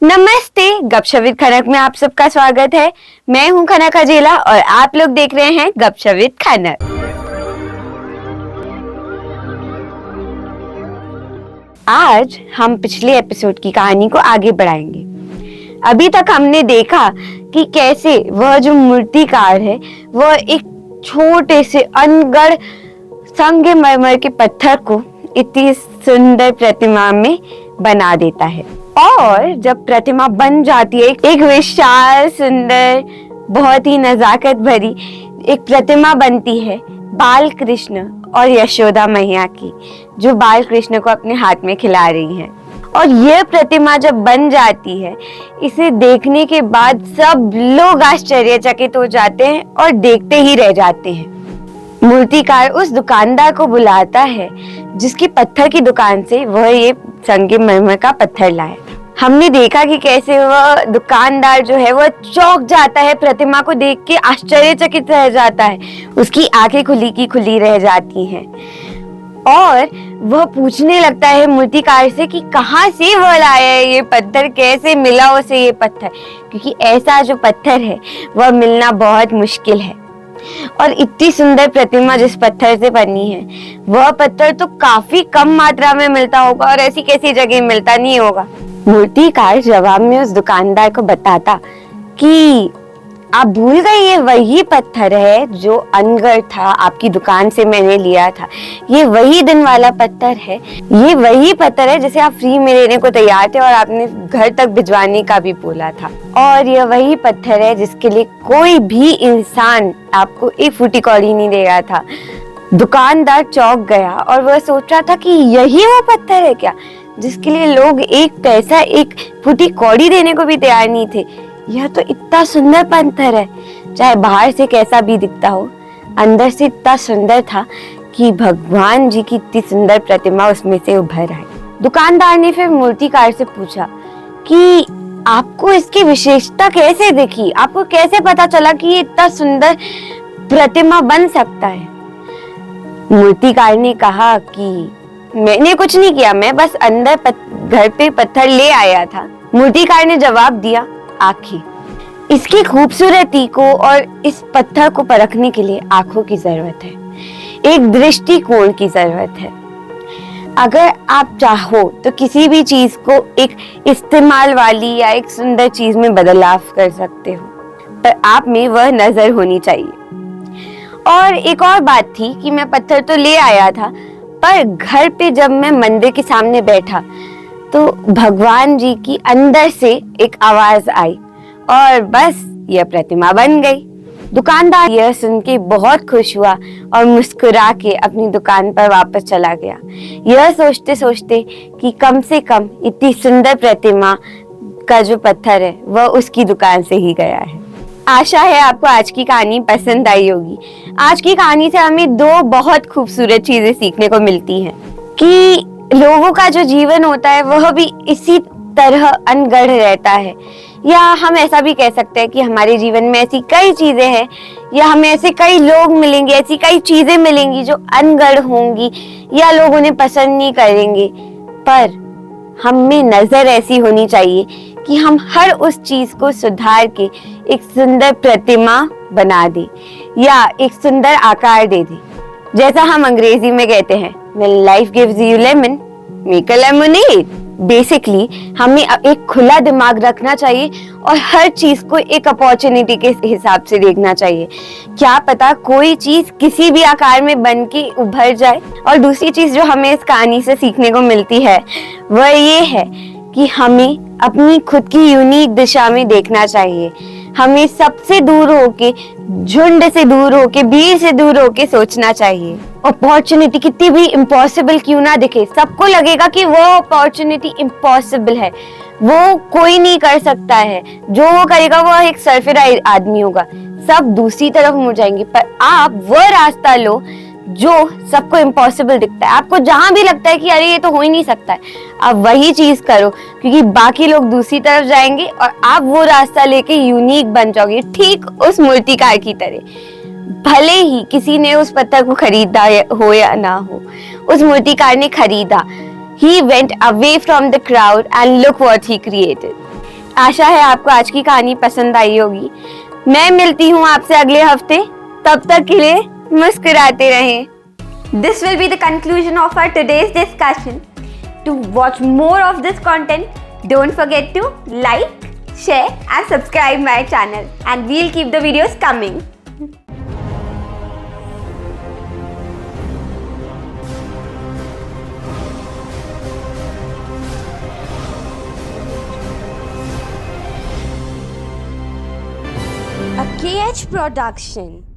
नमस्ते, गपशप विद खनक में आप सबका स्वागत है। मैं हूं खनक हजेला और आप लोग देख रहे हैं गपशप विद खनक। आज हम पिछले एपिसोड की कहानी को आगे बढ़ाएंगे। अभी तक हमने देखा कि कैसे वह जो मूर्तिकार है वह एक छोटे से अनगढ़ संगमरमर के पत्थर को इतनी सुंदर प्रतिमा में बना देता है। और जब प्रतिमा बन जाती है, एक विशाल सुंदर बहुत ही नजाकत भरी एक प्रतिमा बनती है बाल कृष्ण और यशोदा मैया की, जो बाल कृष्ण को अपने हाथ में खिला रही हैं। और यह प्रतिमा जब बन जाती है, इसे देखने के बाद सब लोग आश्चर्यचकित हो जाते हैं और देखते ही रह जाते हैं। मूर्तिकार उस दुकानदार को बुलाता है जिसकी पत्थर की दुकान से वह ये संगमरमर का पत्थर लाया था। हमने देखा कि कैसे वह दुकानदार जो है वह चौंक जाता है, प्रतिमा को देख के आश्चर्यचकित रह जाता है, उसकी आंखें खुली की खुली रह जाती हैं और वह पूछने लगता है मूर्तिकार से कि कहाँ से वह लाया है ये पत्थर, कैसे मिला उसे ये पत्थर, क्योंकि ऐसा जो पत्थर है वह मिलना बहुत मुश्किल है। और इतनी सुंदर प्रतिमा जिस पत्थर से बनी है वह पत्थर तो काफी कम मात्रा में मिलता होगा और ऐसी कैसी जगह मिलता नहीं होगा। मूर्तिकार जवाब में उस दुकानदार को बताता कि आप भूल गए, ये वही पत्थर है जो अनगढ़ था, आपकी दुकान से मैंने लिया था। ये वही दिन वाला पत्थर है, ये वही पत्थर है जिसे आप फ्री में लेने को तैयार थे और आपने घर तक भिजवाने का भी बोला था। और ये वही पत्थर है जिसके लिए कोई भी इंसान आपको एक फूटी कौड़ी नहीं दे रहा था। दुकानदार चौंक गया और वह सोच रहा था कि यही वो पत्थर है क्या जिसके लिए लोग एक पैसा, एक फूटी कौड़ी देने को भी तैयार नहीं थे। यह तो इतना सुंदर पत्थर है, चाहे बाहर से कैसा भी दिखता हो, अंदर से इतना सुंदर था कि भगवान जी की इतनी सुंदर प्रतिमा उसमें से उभर आई। दुकानदार ने फिर मूर्तिकार से पूछा कि आपको इसकी विशेषता कैसे दिखी, आपको कैसे पता चला कि ये इतना सुंदर प्रतिमा बन सकता है। मूर्तिकार ने कहा कि मैंने कुछ नहीं किया, मैं बस अंदर घर पे पत्थर ले आया था। मूर्तिकार ने जवाब दिया, आँखें। इसकी खूबसूरती को और इस पत्थर को परखने के लिए आंखों की जरूरत है, एक दृष्टिकोण की जरूरत है। अगर आप चाहो तो किसी भी चीज को एक इस्तेमाल वाली या एक सुंदर चीज में बदलाव कर सकते हो, पर आप में वह नजर होनी चाहिए। और एक और बात थी कि मैं पत्थर तो ले आया था, पर घर पे जब मैं मंदिर के सामने बैठा तो भगवान जी की अंदर से एक आवाज आई और बस यह प्रतिमा बन गई। दुकानदार यह सुन के बहुत खुश हुआ और मुस्कुरा के अपनी दुकान पर वापस चला गया, यह सोचते सोचते कि कम से कम इतनी सुंदर प्रतिमा का जो पत्थर है वह उसकी दुकान से ही गया है। आशा है आपको आज की कहानी पसंद आई होगी। आज की कहानी से हमें दो बहुत खूबसूरत चीजें सीखने को मिलती हैं कि लोगों का जो जीवन होता है वह भी इसी तरह अनगढ़ रहता है, या हम ऐसा भी कह सकते हैं कि हमारे जीवन में ऐसी कई चीजें हैं या हमें ऐसे कई लोग मिलेंगे, ऐसी कई चीजें मिलेंगी जो अनगढ़ होंगी या लोग उन्हें पसंद नहीं करेंगे, पर हम में नजर ऐसी होनी चाहिए कि हम हर उस चीज को सुधार के एक सुंदर प्रतिमा बना दे या एक सुंदर आकार दे दे। जैसा हम अंग्रेजी में कहते हैं, when life gives you lemon, make a lemonade। Basically हमें एक खुला दिमाग रखना चाहिए और हर चीज को एक अपॉर्चुनिटी के हिसाब से देखना चाहिए। क्या पता कोई चीज किसी भी आकार में बन के उभर जाए। और दूसरी चीज जो हमें इस कहानी से सीखने को मिलती है वह ये है कि हमें अपनी खुद की यूनिक दिशा में देखना चाहिए। हमें सबसे दूर होके, झुंड से दूर होके, भीड़ से दूर होके सोचना चाहिए। अपॉर्चुनिटी कितनी भी इम्पॉसिबल क्यों ना दिखे, सबको लगेगा कि वो अपॉर्चुनिटी इम्पॉसिबल है, वो कोई नहीं कर सकता है, जो वो करेगा वो एक सरफिरा आदमी होगा, सब दूसरी तरफ मुड़ जाएंगे। पर आप वो रास्ता लो जो सबको इम्पॉसिबल दिखता है, आपको जहां भी लगता है कि अरे ये तो हो ही नहीं सकता है, आप वही चीज करो, क्योंकि बाकी लोग दूसरी तरफ जाएंगे और आप वो रास्ता लेके यूनिक बन जाओगे, ठीक उस मूर्तिकार की तरह। भले ही किसी ने उस पत्थर को खरीदा हो या ना हो, उस मूर्तिकार ने खरीदा। He went away from the crowd and look what he created. आशा है आपको आज की कहानी पसंद आई होगी। मैं मिलती हूँ आपसे अगले हफ्ते, तब तक के लिए मुस्कुराते रहें। This will be the conclusion of our today's discussion. To watch more of this content, don't forget to like, share and subscribe my channel, and we'll keep the videos coming. A KH production.